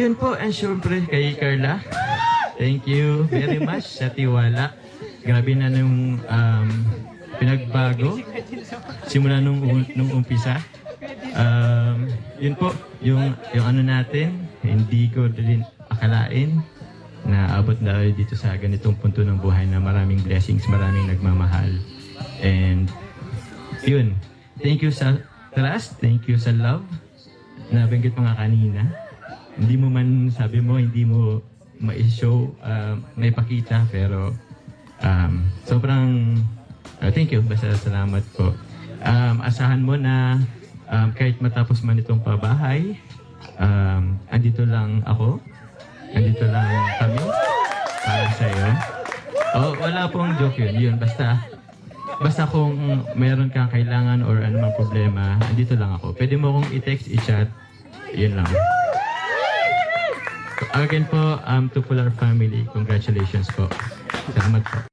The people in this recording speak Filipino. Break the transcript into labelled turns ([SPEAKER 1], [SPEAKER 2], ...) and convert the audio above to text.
[SPEAKER 1] yun po, and syempre kay Carla. Thank you very much sa tiwala. Grabe na nung pinagbago. Simula nung umpisa. Yun po, yung ano natin, hindi ko din akalain na abot na dito sa ganitong punto ng buhay na maraming blessings, maraming nagmamahal. And yun, thank you sa trust, thank you sa love. Nabanggit mo nga kanina. Hindi mo man, sabi mo, hindi mo ma-show, maipakita, pero sobrang thank you, basta salamat po. Asahan mo na kahit matapos man itong pabahay, andito lang ako, andito lang kami para sa iyo. Oh, wala pong joke yun, basta kung meron kang kailangan or anumang problema, andito lang ako. Pwede mo akong i-text, i-chat, yun lang. Again po, to Polar Family, congratulations po. Salamat po.